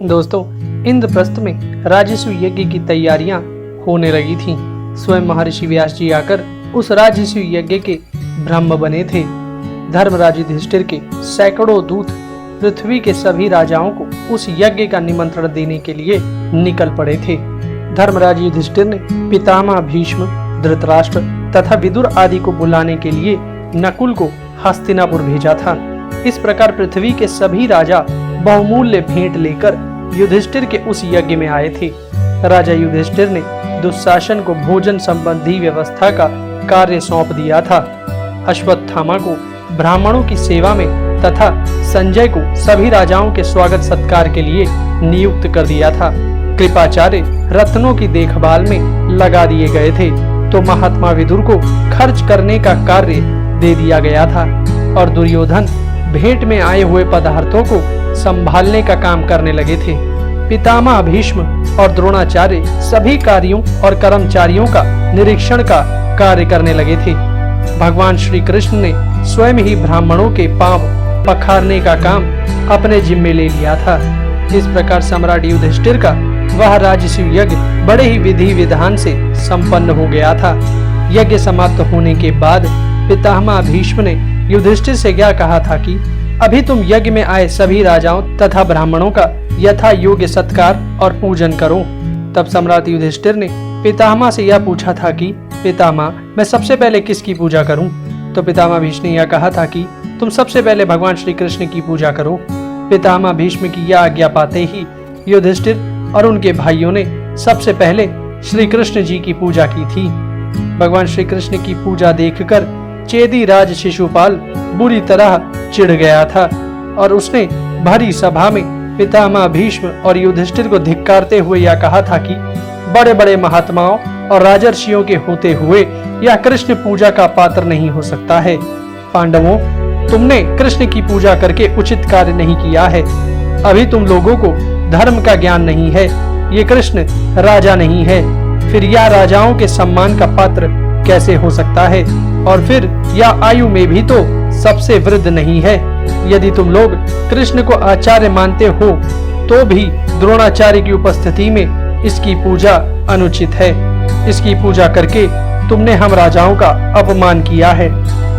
दोस्तों, इंद्रप्रस्थ में राजस्व यज्ञ की तैयारियां होने लगी थीं। स्वयं महर्षि व्यास जी आकर उस राजस्व यज्ञ के ब्रह्म बने थे। धर्मराज युधिष्ठिर के सैकड़ों दूत पृथ्वी के सभी राजाओं को उस यज्ञ का निमंत्रण देने के लिए निकल पड़े थे। धर्मराज युधिष्ठिर ने पितामह भीष्म, धृतराष्ट्र तथा विदुर आदि को बुलाने के लिए नकुल को हस्तिनापुर भेजा था। इस प्रकार पृथ्वी के सभी राजा बहुमूल्य भेंट लेकर युधिष्ठिर के उस यज्ञ में आए थे। राजा युधिष्ठिर ने दुशासन को भोजन संबंधी व्यवस्था का कार्य सौंप दिया था। अश्वत्थामा को ब्राह्मणों की सेवा में तथा संजय को सभी राजाओं के स्वागत सत्कार के लिए नियुक्त कर दिया था। कृपाचार्य रत्नों की देखभाल में लगा दिए गए थे, तो महात्मा विदुर को खर्च करने का कार्य दे दिया गया था और दुर्योधन भेंट में आए हुए पदार्थों को संभालने का काम करने लगे थे। पितामह भीष्म और द्रोणाचार्य सभी कार्यों और कर्मचारियों का निरीक्षण का कार्य करने लगे थे। भगवान श्री कृष्ण ने स्वयं ही ब्राह्मणों के पांव पखारने का काम अपने जिम्मे ले लिया था। इस प्रकार सम्राट युधिष्ठिर का वह राजस्व यज्ञ बड़े ही विधि विधान से संपन्न हो गया था। यज्ञ समाप्त होने के बाद पितामह भीष्म ने युधिष्ठिर से क्या कहा था कि अभी तुम यज्ञ में आए सभी राजाओं तथा ब्राह्मणों का यथा योग्य सत्कार और पूजन करो। तब सम्राट युधिष्ठिर ने पितामह से यह पूछा था कि पितामह, मैं सबसे पहले किसकी पूजा करूं? तो पितामह भीष्म ने यह कहा था कि तुम सबसे पहले भगवान श्री कृष्ण की पूजा करो। पितामह भीष्म की यह आज्ञा पाते ही युधिष्ठिर और उनके भाइयों ने सबसे पहले श्री कृष्ण जी की पूजा की थी। भगवान श्री कृष्ण की पूजा देखकर चेदी राज शिशुपाल बुरी तरह चिढ़ गया था और उसने भरी सभा में पितामह भीष्म और युधिष्ठिर को धिक्कारते हुए यह कहा था कि बड़े बड़े महात्माओं और राजर्षियों के होते हुए यह कृष्ण पूजा का पात्र नहीं हो सकता है। पांडवों, तुमने कृष्ण की पूजा करके उचित कार्य नहीं किया है। अभी तुम लोगों को धर्म का ज्ञान नहीं है। ये कृष्ण राजा नहीं है, फिर यह राजाओं के सम्मान का पात्र कैसे हो सकता है? और फिर यह आयु में भी तो सबसे वृद्ध नहीं है। यदि तुम लोग कृष्ण को आचार्य मानते हो तो भी द्रोणाचार्य की उपस्थिति में इसकी पूजा अनुचित है। इसकी पूजा करके तुमने हम राजाओं का अपमान किया है।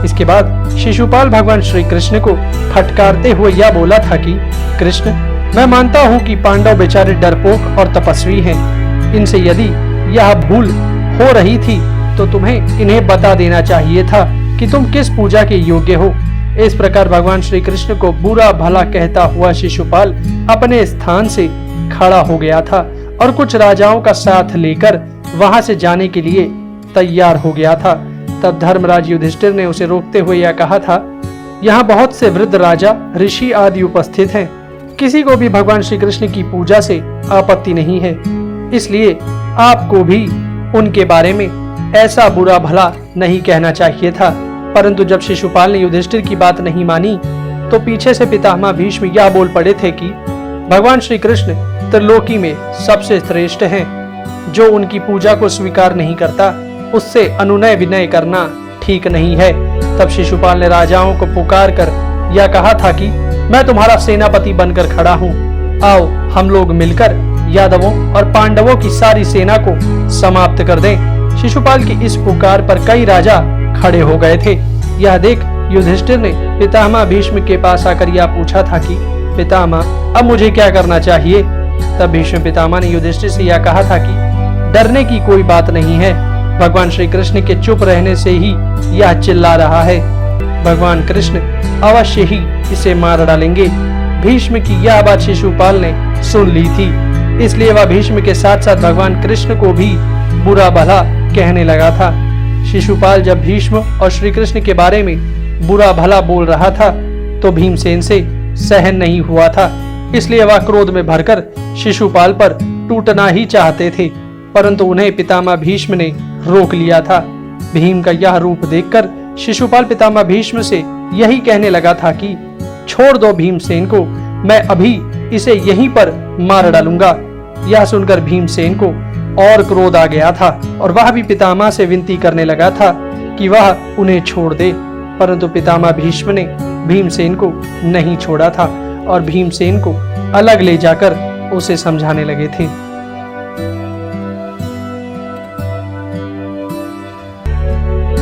इसके बाद शिशुपाल भगवान श्री कृष्ण को फटकारते हुए यह बोला था कि कृष्ण, मैं मानता हूँ कि पांडव बेचारे डरपोक और तपस्वी हैं। इनसे यदि यह भूल हो रही थी तो तुम्हें इन्हें बता देना चाहिए था कि तुम किस पूजा के योग्य हो। इस प्रकार भगवान श्री कृष्ण को बुरा भला कहता हुआ शिशुपाल अपने स्थान से खड़ा हो गया था और कुछ राजाओं का साथ लेकर वहां से जाने के लिए तैयार हो गया था। तब धर्मराज युधिष्ठिर ने उसे रोकते हुए यह कहा था, यहाँ बहुत से वृद्ध राजा, ऋषि आदि उपस्थित हैं। किसी को भी भगवान श्री कृष्ण की पूजा से आपत्ति नहीं है, इसलिए आपको भी उनके बारे में ऐसा बुरा भला नहीं कहना चाहिए था। परंतु जब शिशुपाल ने युधिष्ठिर की बात नहीं मानी तो पीछे से पितामह भीष्म यह बोल पड़े थे कि भगवान श्री कृष्ण त्रिलोकी में सबसे श्रेष्ठ हैं। जो उनकी पूजा को स्वीकार नहीं करता उससे अनुनय विनय करना ठीक नहीं है। तब शिशुपाल ने राजाओं को पुकार कर यह कहा था कि मैं तुम्हारा सेनापति बनकर खड़ा हूँ। आओ हम लोग मिलकर यादवों और पांडवों की सारी सेना को समाप्त कर दें। शिशुपाल की इस पुकार पर कई राजा खड़े हो गए थे। यह देख युधिष्ठिर ने पितामह भीष्म के पास आकर यह पूछा था कि पितामह, अब मुझे क्या करना चाहिए? तब भीष्म पितामह ने युधिष्ठिर से यह कहा था कि डरने की कोई बात नहीं है। भगवान श्री कृष्ण के चुप रहने से ही यह चिल्ला रहा है। भगवान कृष्ण अवश्य ही इसे मार डालेंगे। भीष्म की यह बात शिशुपाल ने सुन ली थी, इसलिए वह भीष्म के साथ साथ भगवान कृष्ण को भी बुरा भला कहने लगा था। शिशुपाल जब भीष्म और श्री कृष्ण के बारे में बुरा भला बोल रहा था तो भीमसेन से सहन नहीं हुआ था, इसलिए वह क्रोध में भरकर शिशुपाल पर टूटना ही चाहते थे, परंतु उन्हें पितामह भीष्म ने रोक लिया था। भीम का यह रूप देखकर शिशुपाल पितामह भीष्म से यही कहने लगा था कि छोड़ दो भीमसेन को, मैं अभी इसे यहीं पर मार डालूंगा। यह सुनकर भीमसेन को और क्रोध आ गया था और वह भी पितामह से विनती करने लगा था कि वह उन्हें छोड़ दे, परंतु पितामह भीष्म ने भीमसेन को नहीं छोड़ा था और भीमसेन को अलग ले जाकर उसे समझाने लगे थे।